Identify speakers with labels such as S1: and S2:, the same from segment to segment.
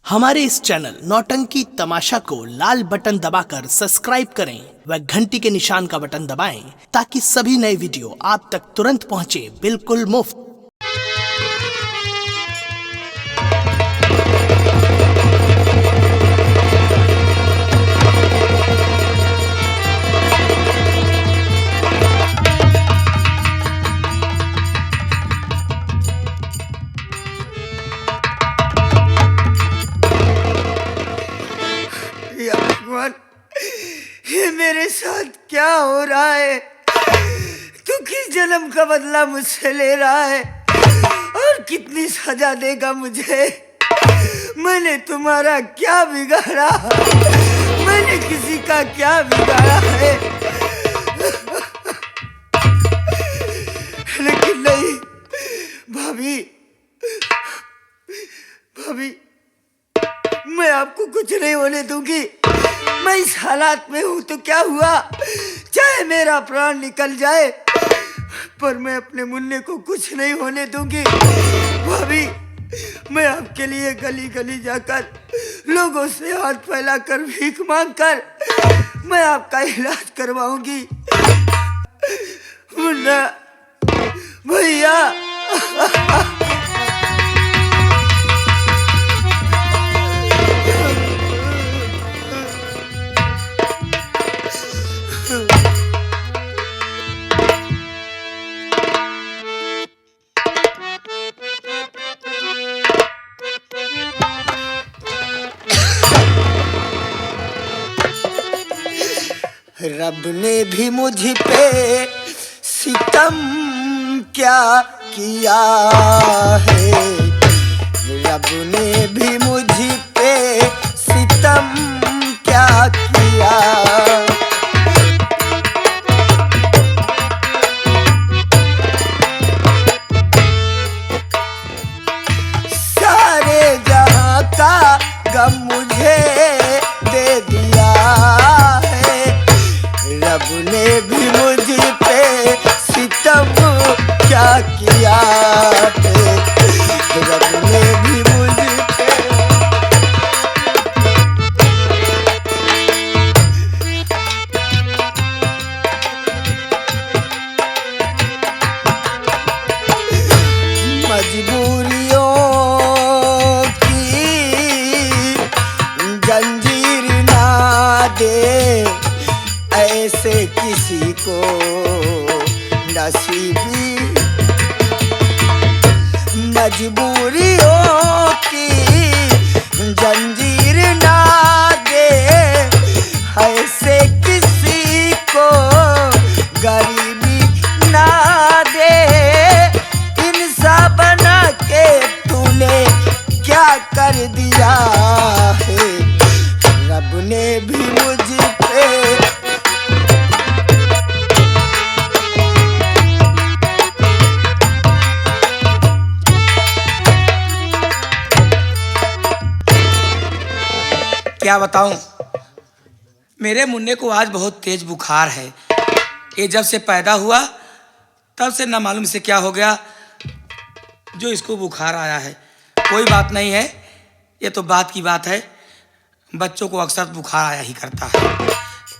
S1: हमारे इस चैनल नौटंकी तमाशा को लाल बटन दबाकर सब्सक्राइब करें व घंटी के निशान का बटन दबाएं ताकि सभी नए वीडियो आप तक तुरंत पहुंचे बिल्कुल मुफ्त।
S2: या भगवान, ये मेरे साथ क्या हो रहा है? तू किस जन्म का बदला मुझसे ले रहा है और कितनी सजा देगा मुझे? मैंने तुम्हारा क्या बिगाड़ा? मैंने किसी का क्या बिगाड़ा है? लेकिन नहीं भाभी, भाभी मैं आपको कुछ नहीं होने दूंगी। मैं इस हालात में हूं तो क्या हुआ, चाहे मेरा प्राण निकल जाए, पर मैं अपने मुन्ने को कुछ नहीं होने दूंगी। भाभी मैं आपके लिए गली गली जाकर लोगों से हाथ फैलाकर भीख मांगकर मैं आपका इलाज करवाऊंगी। मुन्ना भैया रब ने भी मुझ पे सितम क्या किया है? रब ने भी मुझ पे सितम क्या किया? सारे जहां का गम मुझे दे दिया है। रब ने भी मुझ पे सितम क्या किया है? रब ने भी मुझ पे मजबूरियों की जंजीर ना दे ऐसे किसी को नसीबी। मजबूरियों की जंजीर ना दे ऐसे किसी को गरीबी ना दे। इंसान बना के तूने क्या कर दिया है? रब ने भी मुझ पे
S3: क्या बताऊं, मेरे मुन्ने को आज बहुत तेज बुखार है। ये जब से पैदा हुआ तब से ना मालूम से क्या हो गया जो इसको बुखार आया है। कोई बात नहीं है, ये तो बात की बात है। बच्चों को अक्सर बुखार आया ही करता है।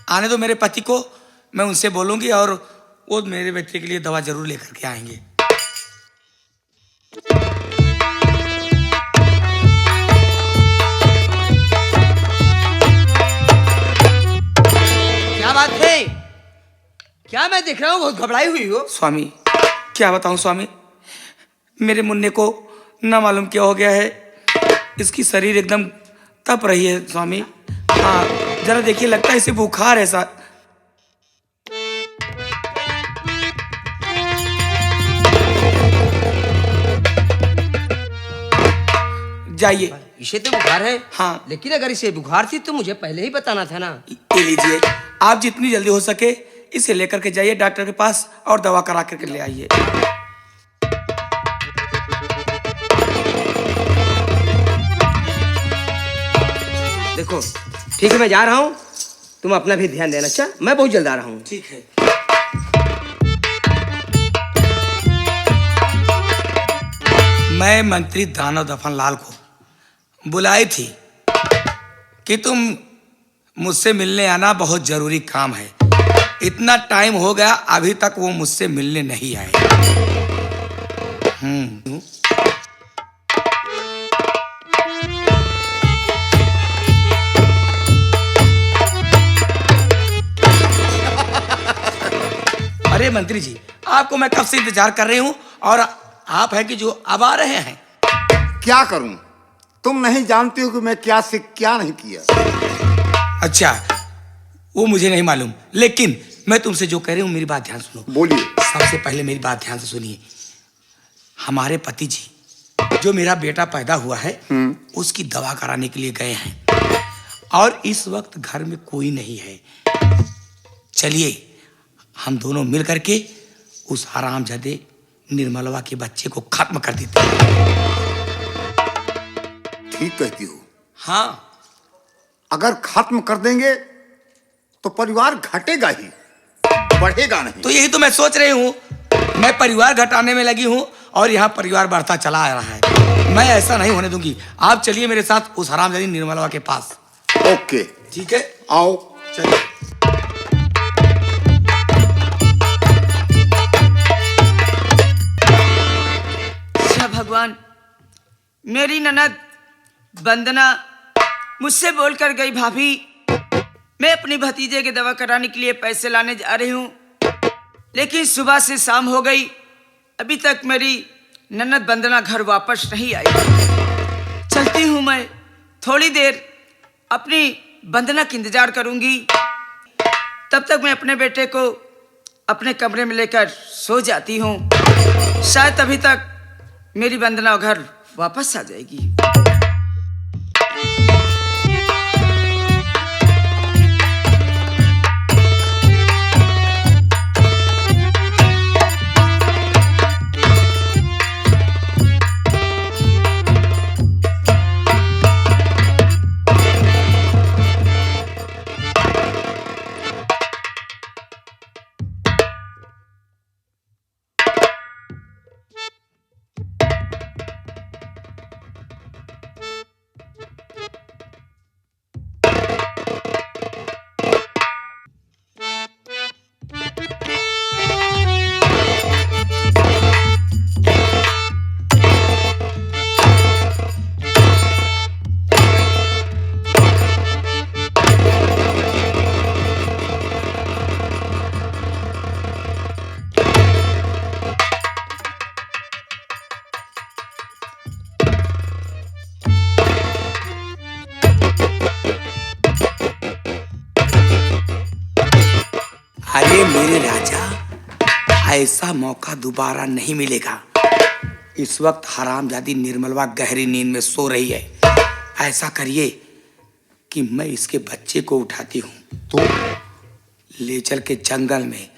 S3: आने दो मेरे पति को, मैं उनसे बोलूंगी और वो मेरे बच्चे के लिए दवा जरूर लेकर के आएंगे।
S2: क्या बात है? क्या मैं देख रहा हूँ बहुत घबराई हुई हो?
S3: स्वामी क्या बताऊं स्वामी, मेरे मुन्ने को ना मालूम क्या हो गया है। इसकी शरीर एकदम तप रही है स्वामी। हाँ जरा देखिए, लगता है इसे बुखार है सा। जाइए।
S2: इसे तो बुखार है।
S3: हाँ
S2: लेकिन अगर इसे बुखार थी तो मुझे पहले ही बताना था ना।
S3: ये लीजिए, आप जितनी जल्दी हो सके इसे लेकर के जाइए डॉक्टर के पास और दवा करा करके ले आइए।
S2: देखो ठीक है, मैं जा रहा हूँ, तुम अपना भी ध्यान देना। अच्छा मैं बहुत जल्द आ रहा हूँ।
S3: ठीक है। मैं मंत्री दानव दफन लाल को बुलाई थी कि तुम मुझसे मिलने आना, बहुत जरूरी काम है। इतना टाइम हो गया अभी तक वो मुझसे मिलने नहीं आए। अरे मंत्री जी, आपको मैं कब से इंतजार कर रही हूं और आप है कि जो अब आ रहे हैं।
S4: क्या करूं? तुम नहीं जानती हो कि मैं क्या से क्या नहीं किया।
S3: अच्छा, वो मुझे नहीं मालूम, लेकिन मैं तुमसे जो कह रही हूँ मेरी बात ध्यान सुनो।
S4: बोलिए।
S3: सबसे पहले मेरी बात ध्यान से सुनिए। हमारे पति जी, जो मेरा बेटा पैदा हुआ है, उसकी दवा कराने के लिए गए हैं और इस वक्त घर में कोई नहीं है। चलिए हम दोनों मिल करके उस हरामजादे निर्मलवा के बच्चे को खत्म कर देते हैं।
S4: ठीक कहती हो।
S3: हाँ,
S4: अगर खत्म कर देंगे तो परिवार घटेगा ही, बढ़ेगा नहीं।
S3: तो यही तो मैं सोच रही हूँ। मैं परिवार घटाने में लगी हूँ और यहाँ परिवार बढ़ता चला आ रहा है। मैं ऐसा नहीं होने दूंगी। आप चलिए मेरे साथ उस हरामजादी निर्मलवा के पास।
S4: ओके,
S3: ठीक है,
S4: आओ।
S3: चलिए।
S2: अच्छा भगवान, मेरी ननद वंदना मुझसे बोलकर गई, भाभी मैं अपनी भतीजे के दवा कराने के लिए पैसे लाने जा रही हूँ, लेकिन सुबह से शाम हो गई, अभी तक मेरी ननद वंदना घर वापस नहीं आई। चलती हूँ, मैं थोड़ी देर अपनी वंदना का इंतजार करूंगी। तब तक मैं अपने बेटे को अपने कमरे में लेकर सो जाती हूँ। शायद अभी तक मेरी वंदना घर वापस आ जाएगी।
S3: अरे मेरे राजा, ऐसा मौका दोबारा नहीं मिलेगा। इस वक्त हरामजादी निर्मलवा गहरी नींद में सो रही है। ऐसा करिए कि मैं इसके बच्चे को उठाती हूँ,
S4: तो
S3: ले चल के जंगल में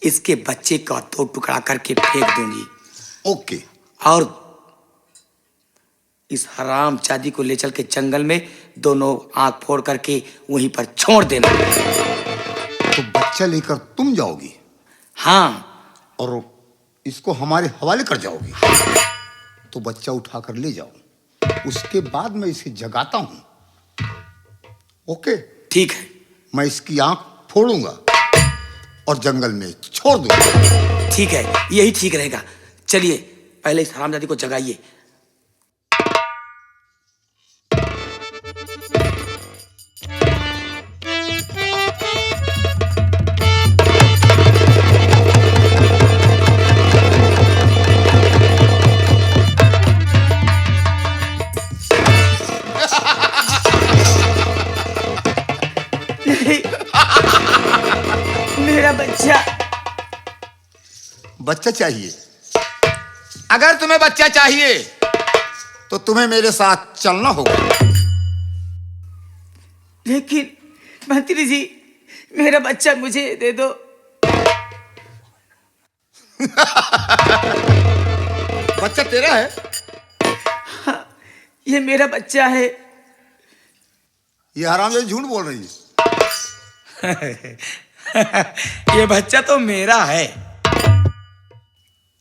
S3: इसके बच्चे का दो टुकड़ा करके फेंक दूंगी।
S4: ओके।
S3: और इस हरामजादी को ले चल के जंगल में दोनों आंख फोड़ करके वहीं पर छोड़ देना।
S4: तो बच्चा लेकर तुम जाओगी?
S3: हाँ।
S4: और इसको हमारे हवाले कर जाओगी? तो बच्चा उठाकर ले जाओ, उसके बाद मैं इसे जगाता हूं। ओके?
S3: ठीक है।
S4: मैं इसकी आंख फोड़ूंगा और जंगल में छोड़ दूंगा।
S3: ठीक है, यही ठीक रहेगा। चलिए पहले इस हरामजादी को जगाइए।
S2: मेरा बच्चा।
S4: बच्चा चाहिए? अगर तुम्हें बच्चा चाहिए तो तुम्हें मेरे साथ चलना होगा।
S2: लेकिन मंत्री जी, मेरा बच्चा मुझे दे दो।
S4: बच्चा तेरा है?
S2: हाँ, ये मेरा बच्चा है।
S4: ये हरामजादी झूठ बोल रही है।
S3: ये बच्चा तो मेरा है।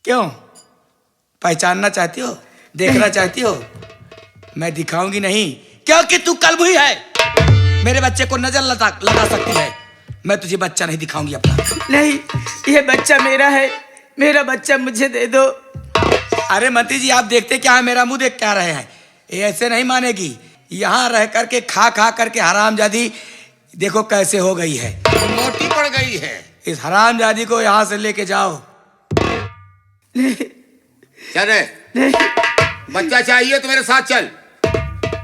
S3: क्यों, पहचानना चाहती हो, देखना चाहती हो? मैं दिखाऊंगी नहीं, क्योंकि तू कलबुही है। मेरे बच्चे को नजर लगा सकती है। मैं तुझे बच्चा नहीं दिखाऊंगी अपना।
S2: नहीं, ये बच्चा मेरा है, मेरा बच्चा मुझे दे दो।
S3: अरे मंत्री जी, आप देखते क्या है, मेरा मुंह देख क्या रहे हैं? ये ऐसे नहीं मानेगी। यहाँ रह करके खा खा करके हरामजादी देखो कैसे हो गई है,
S4: मोटी पड़ गई है।
S3: इस हरामजादी को यहाँ से लेके जाओ।
S4: चल रे, बच्चा चाहिए तो मेरे साथ चल,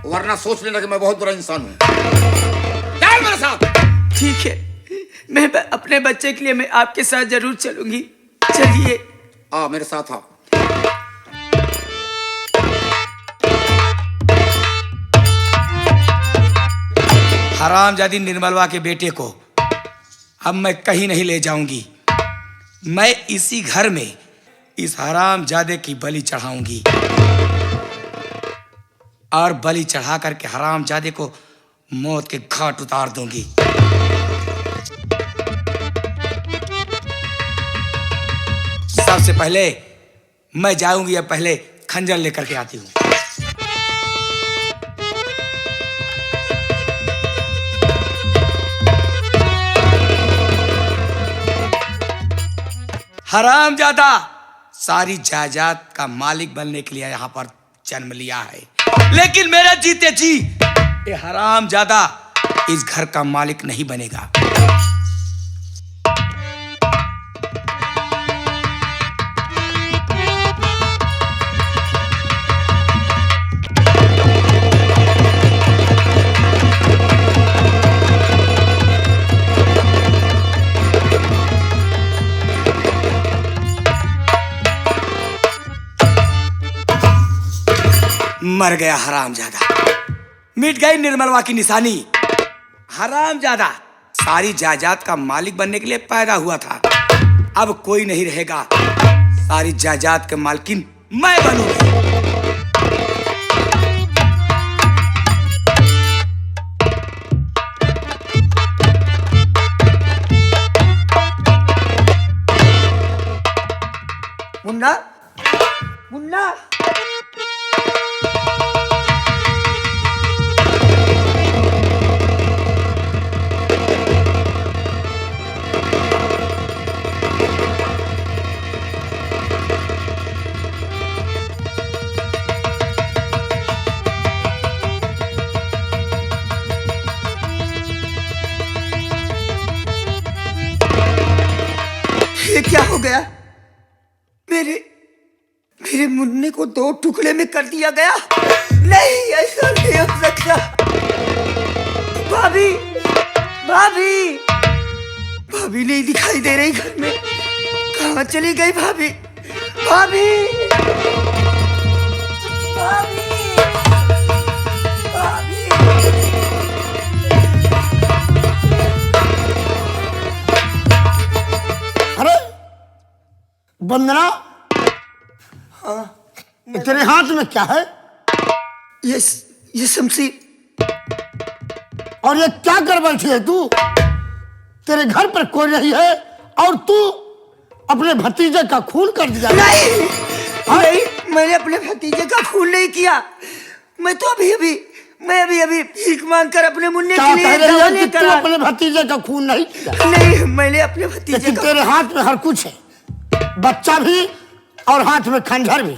S4: वरना सोच लेना कि मैं बहुत बुरा इंसान हूँ। चल मेरे साथ।
S2: ठीक है, मैं अपने बच्चे के लिए मैं आपके साथ जरूर चलूंगी। चलिए।
S4: आ मेरे साथ आ।
S3: हरामजादी निर्मलवा के बेटे को अब मैं कहीं नहीं ले जाऊंगी। मैं इसी घर में इस हरामजादे की बलि चढ़ाऊंगी और बलि चढ़ा करके हरामजादे को मौत के घाट उतार दूंगी। सबसे पहले मैं जाऊंगी, अब पहले खंजर लेकर के आती हूँ। हरामजादा सारी जायदाद का मालिक बनने के लिए यहाँ पर जन्म लिया है, लेकिन मेरे जीते जी ये हरामजादा इस घर का मालिक नहीं बनेगा। मर गया हरामजादा, मिट गई निर्मलवा की निशानी। हरामजादा सारी जायदाद का मालिक बनने के लिए पैदा हुआ था, अब कोई नहीं रहेगा। सारी जायदाद के मालकिन मैं बनूंगी।
S2: मुन्ना, मुन्ना, ये क्या हो गया? मेरे मेरे मुन्ने को दो टुकड़े में कर दिया गया। नहीं, ऐसा नहीं हो सकता। भाभी, भाभी, भाभी नहीं दिखाई दे रही घर में। कहाँ चली गई भाभी? भाभी, भाभी, भाभी।
S5: अरे वंदना, तेरे हाथ में क्या है?
S2: ये शमशीर।
S5: और ये क्या कर बैठी है तू? तेरे घर पर कोई नहीं है और तू अपने भतीजे का खून कर दिया।
S2: नहीं, नहीं, मैंने अपने भतीजे का खून नहीं किया। मैं तो अभी अभी भीख मांगकर अपने मुन्ने के लिए दवा लेकर आया।
S5: अपने भतीजे का खून नहीं किया?
S2: नहीं, मैंने अपने भतीजे
S5: लेकिन
S2: का।
S5: तेरे हाथ में हर कुछ है, बच्चा भी और हाथ में खंजर भी,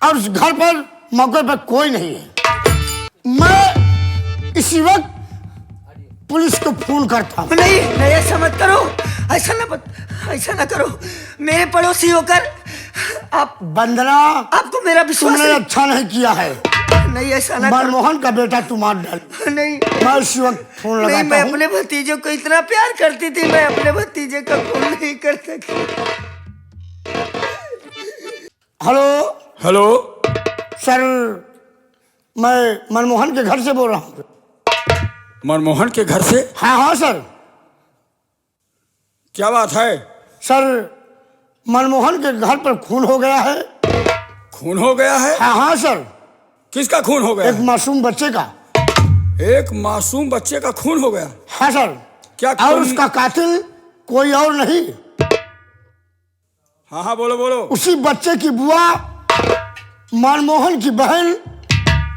S5: और उस घर पर मौके पर कोई नहीं है। मैं इसी वक्त पुलिस को फोन करता हूँ।
S2: नहीं, नहीं, ऐसा मत करो, ऐसा ना करो। मेरे पड़ोसी होकर आप,
S5: वंदना,
S2: आपको मेरा विश्वास
S5: तुमने अच्छा नहीं किया है।
S2: नहीं, ऐसा ना करो।
S5: मनमोहन का बेटा तुम मार डाल।
S2: नहीं,
S5: मैं इसी वक्त फोन
S2: नहीं,
S5: लगाता
S2: मैं
S5: हूँ।
S2: अपने भतीजे को इतना प्यार करती थी, मैं अपने भतीजे का खून नहीं कर सकती।
S5: हेलो
S3: हेलो,
S5: सर, मैं मनमोहन के घर से बोल रहा हूँ।
S3: मनमोहन के घर से?
S5: हाँ हाँ सर।
S3: क्या बात है?
S5: सर, मनमोहन के घर पर खून हो गया है।
S3: खून हो गया है?
S5: हाँ हाँ सर,
S3: किसका खून हो गया?
S5: एक मासूम बच्चे का।
S3: एक मासूम बच्चे का खून हो गया?
S5: हाँ सर।
S3: क्या
S5: और उसका कातिल कोई और नहीं,
S3: हाँ हाँ, बोलो बोलो।
S5: उसी बच्चे की बुआ मनमोहन की बहन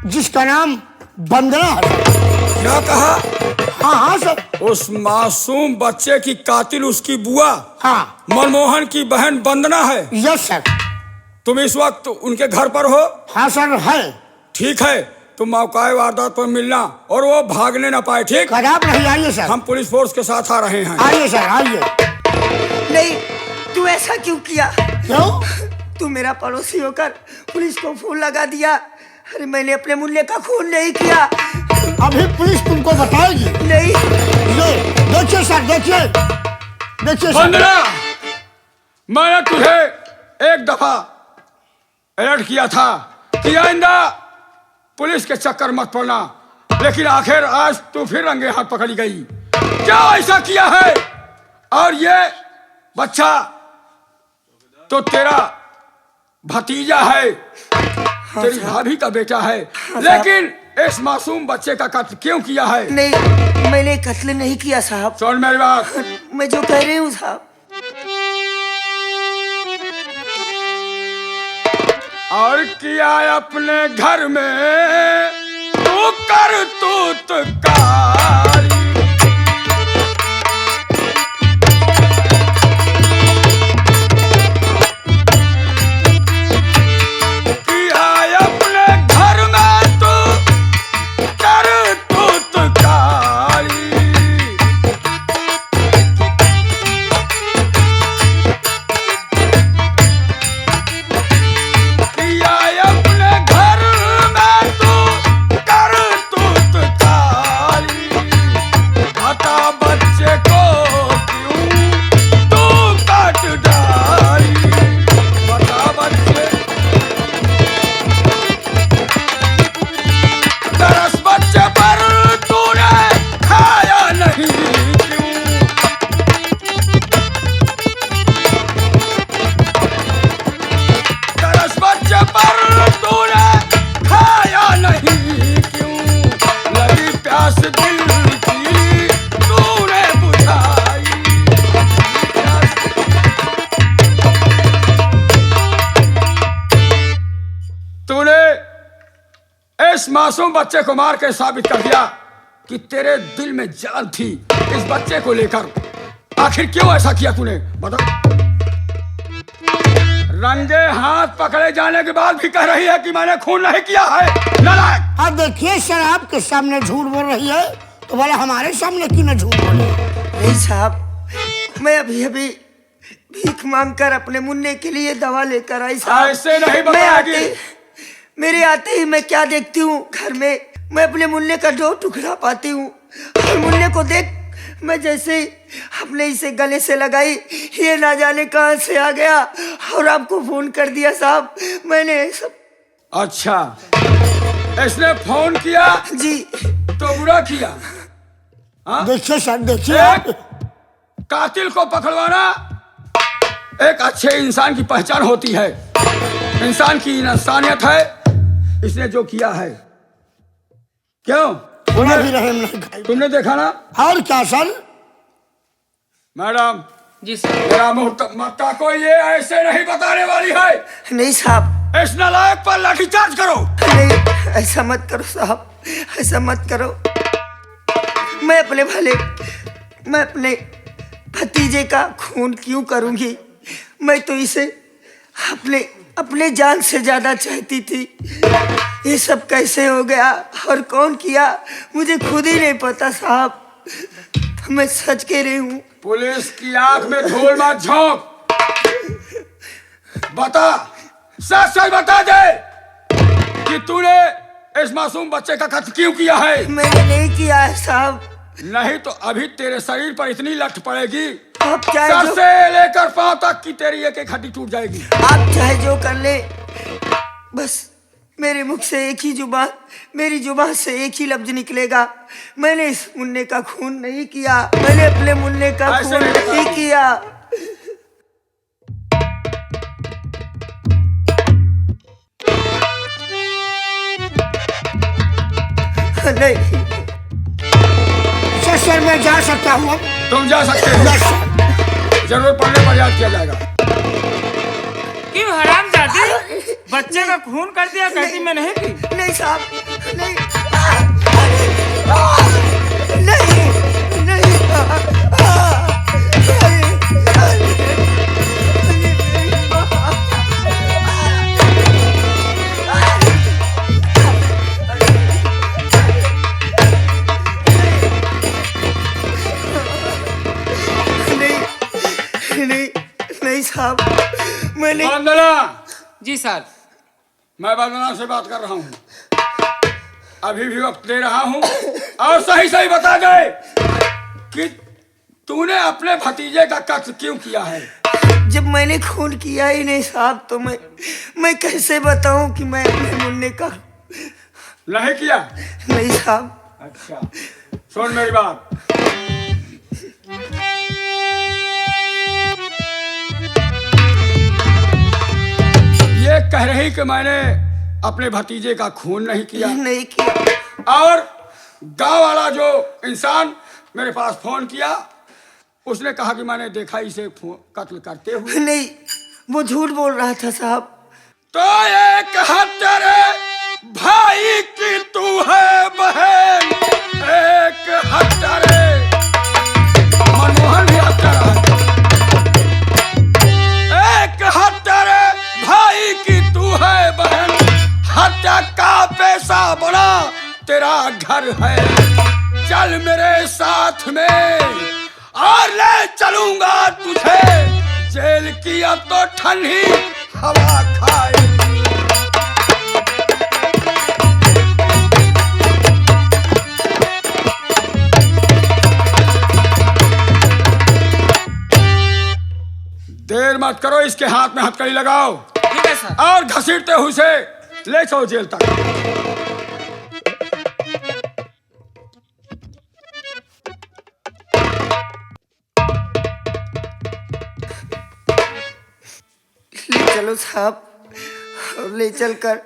S5: जिसका नाम वंदना है।
S6: क्या कहा?
S5: हाँ हाँ सर।
S6: उस मासूम बच्चे की कातिल उसकी बुआ
S5: हाँ।
S6: मनमोहन की बहन वंदना है।
S5: Yes sir.
S6: तुम इस वक्त उनके घर पर हो?
S5: हाँ सर है।
S6: ठीक है, तुम मौका वारदात पर मिलना और वो भागने ना पाए। ठीक?
S5: खराब नहीं, आइए सर।
S6: हम पुलिस फोर्स के साथ आ रहे हैं।
S5: आइए सर आइए।
S2: नहीं, तू ऐसा क्यों किया?
S5: क्यों?
S2: तू मेरा पड़ोसी होकर पुलिस को फोन लगा दिया। अरे मैंने अपने मुन्ने का खून नहीं किया।
S5: अभी पुलिस तुमको बताएगी।
S2: नहीं।
S5: ये देखिए सर, देखिए देखिए सर।
S6: वंदना, मैंने तुझे एक दफा अलर्ट किया था कि आइंदा पुलिस के चक्कर मत पड़ना, लेकिन आखिर आज तू फिर रंगे हाथ पकड़ी गई। क्या ऐसा किया है? और ये बच्चा तो तेरा भतीजा है, तेरी भाभी का बेटा है, लेकिन इस मासूम बच्चे का कत्ल क्यों किया है?
S2: नहीं, मैंने कत्ल नहीं किया साहब।
S6: सुन मेरी बात।
S2: मैं जो कह रही हूँ साहब।
S6: और किया अपने घर में तू करतूत कारी। किया अपने घर में तू करतूत कारी। अपने घर में तू करतूत कारी। बता बच्चे को क्यों तू काट डाली। बता बच्चे, दरस बच्चे पर तूने खाया नहीं क्यों। दरस बच्चे पर तूने खाया नहीं क्यों। लगी प्यास दिल की तूने बुझाई। तूने इस मासूम बच्चे को मार के साबित कर दिया कि तेरे दिल में जान थी इस बच्चे को लेकर। आखिर क्यों ऐसा किया तूने, बता। रंगे हाथ पकड़े जाने के बाद भी कह रही है कि मैंने खून नहीं किया है। नालायक।
S5: अब देखिए सर, आपके सामने झूठ बोल रही है तो बोले हमारे सामने क्यों न झूठ बोले।
S2: नहीं साहब, मैं अभी अभी भीख मांगकर अपने मुन्ने के लिए दवा लेकर आई साहब।
S6: ऐसे नहीं
S2: मैं
S6: बताएगी।
S2: मेरे आते ही मैं क्या देखती हूँ घर में, मैं अपने मुन्ने का दो टुकड़ा पाती हूँ। और मुन्ने को देख मैं जैसे अपने इसे गले से लगाई, ये ना जाने कहां से आ गया और आपको फोन कर दिया साहब। मैंने सब।
S6: अच्छा, इसने फोन किया
S2: जी।
S6: तो बुरा किया।
S5: देखिए सर, देखिए।
S6: एक कातिल को पकड़वाना एक अच्छे इंसान की पहचान होती है। इंसान की इंसानियत है इसने जो किया है। क्यों?
S5: उन्हें भी रहम नहीं खाई।
S6: तुमने देखा ना?
S5: और क्या सर?
S6: मैडम
S3: जी सर।
S6: मेरा मत्ता को ये ऐसे नहीं बताने वाली है।
S2: नहीं साहब।
S6: इस नालायक पर लाठीचार्ज करो।
S2: नहीं, ऐसा मत करो साहब, ऐसा मत करो। मैं अपने भतीजे का खून क्यों करूंगी? मैं तो इसे अपने जान से ज्यादा चाहती थी। ये सब कैसे हो गया और कौन किया मुझे खुद ही नहीं पता साहब। मैं सच कह रही हूँ।
S6: पुलिस की आंख में धूल मत झोंक। बता, सच सच बता दे कि तूने इस मासूम बच्चे का कत्ल क्यों किया है।
S2: मैंने नहीं किया है साहब।
S6: नहीं तो अभी तेरे शरीर पर इतनी लठ पड़ेगी,
S2: आप चाहे
S6: सर
S2: जो,
S6: से लेकर पांव तक की तेरी एक एक हड्डी टूट जाएगी।
S2: आप चाहे जो कर ले, बस मेरे मुख से एक ही जुबान, मेरी जुबान से एक ही लफ्ज निकलेगा, मैंने इस मुन्ने का खून नहीं किया। मैंने अपने मुन्ने का
S6: ऐसे
S2: खून
S6: नहीं
S2: नहीं किया। नहीं
S5: सर मैं जा सकता हूँ अब?
S6: तुम जा सकते हो।
S5: Yes sir.
S6: जरूरत पड़ने पर याद किया जाएगा।
S3: क्यों हरामजादी, बच्चे का खून कर दिया, कहती मैं नहीं की।
S2: नहीं साहब, नहीं नहीं नहीं नहीं साहब, मैंने
S6: वंदना,
S3: जी सर।
S6: मैं वंदना से बात कर रहा हूँ। अभी भी वक्त दे रहा हूँ और सही सही बता दे कि तूने अपने भतीजे का कत्ल क्यों किया है।
S2: जब मैंने खून किया ही नहीं साहब, तो मैं कैसे बताऊं कि मैं अपने मुन्ने का
S6: नहीं किया?
S2: नहीं साहब।
S6: अच्छा, सुन मेरी बात। ये कह रही कि मैंने अपने भतीजे का खून नहीं किया।
S2: नहीं किया।
S6: और गांव वाला जो इंसान मेरे पास फोन किया, उसने कहा कि मैंने देखा इसे कत्ल करते हुए।
S2: नहीं, वो झूठ बोल रहा था साहब।
S6: तो एक तेरे भाई की तू है बहन, एक तेरे मनमोहन भी हत्या है, एक तेरे भाई की तू है बहन। हत्या का पैसा बड़ा तेरा घर है, चल मेरे साथ में और ले चलूंगा तुझे जेल की अब तो ठंडी हवा खाएगी। देर मत करो, इसके हाथ में हथकड़ी लगाओ।
S3: ठीक है सर।
S6: और घसीटते हुए उसे ले चलो जेल तक।
S2: ले चलो साहब, और ले चलकर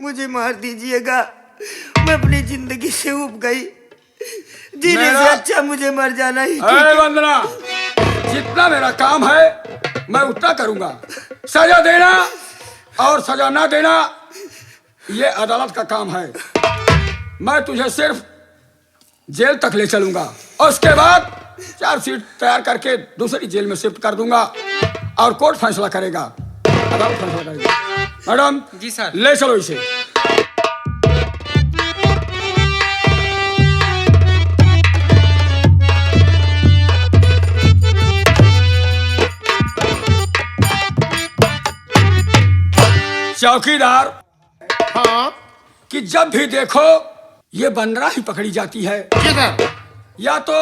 S2: मुझे मार दीजिएगा। मैं अपनी जिंदगी से उब गई। जीने से अच्छा मुझे मर जाना ही ठीक है।
S6: वंदना, जितना मेरा काम है मैं उतना करूंगा। सजा देना और सजा ना देना ये अदालत का काम है। मैं तुझे सिर्फ जेल तक ले चलूंगा और उसके बाद चार्जशीट तैयार करके दूसरी जेल में शिफ्ट कर दूंगा और कोर्ट फैसला करेगा, अदालत फैसला करेगा। मैडम
S3: जी सर।
S6: ले चलो इसे। चौकीदार,
S5: हाँ
S6: कि जब भी देखो ये बंदरा ही पकड़ी जाती है,
S5: जी सर।
S6: या तो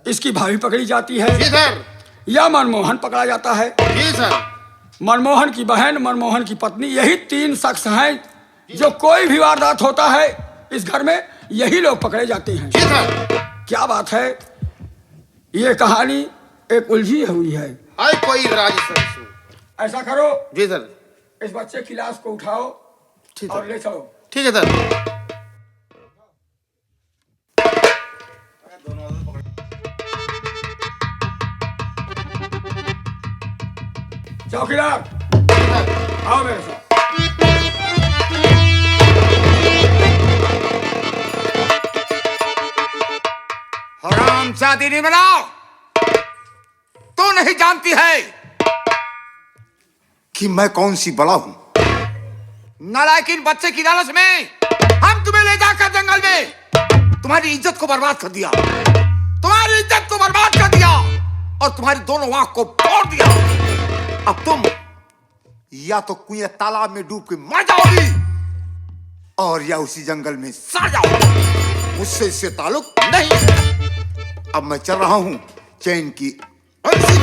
S6: इसकी भाभी पकड़ी जाती है,
S5: जी सर।
S6: या मनमोहन पकड़ा जाता है।
S5: जी सर।
S6: मनमोहन की बहन, मनमोहन की पत्नी, यही तीन शख्स हैं जो कोई भी वारदात होता है इस घर में यही लोग पकड़े जाते हैं।
S5: जी सर।
S6: क्या बात है, ये कहानी एक उलझी हुई है।
S5: आई कोई राज सर।
S6: ऐसा करो,
S5: जी सर।
S6: इस बच्चे की लाश को उठाओ
S5: ठीक
S6: और
S5: है।
S6: ले चलो।
S5: ठीक है सर।
S6: चौकीदार, आओ मेरे साथ।
S7: हरामजादी नहीं बनाओ। तू नहीं जानती है
S4: कि मैं कौन सी बड़ा हूं।
S7: नालायक इन बच्चे की लालच में हम तुम्हें ले जाकर जंगल में तुम्हारी इज्जत को बर्बाद कर दिया, तुम्हारी इज्जत को बर्बाद कर दिया और तुम्हारी दोनों आंख को तोड़ दिया। अब तुम
S4: या तो कुएं तालाब में डूब के
S7: मर जाओगी
S4: और या उसी जंगल में।
S7: सड़ जाओगी।
S4: मुझसे इससे ताल्लुक।
S7: नहीं,
S4: अब मैं चल रहा हूं चैन की
S7: ऐसी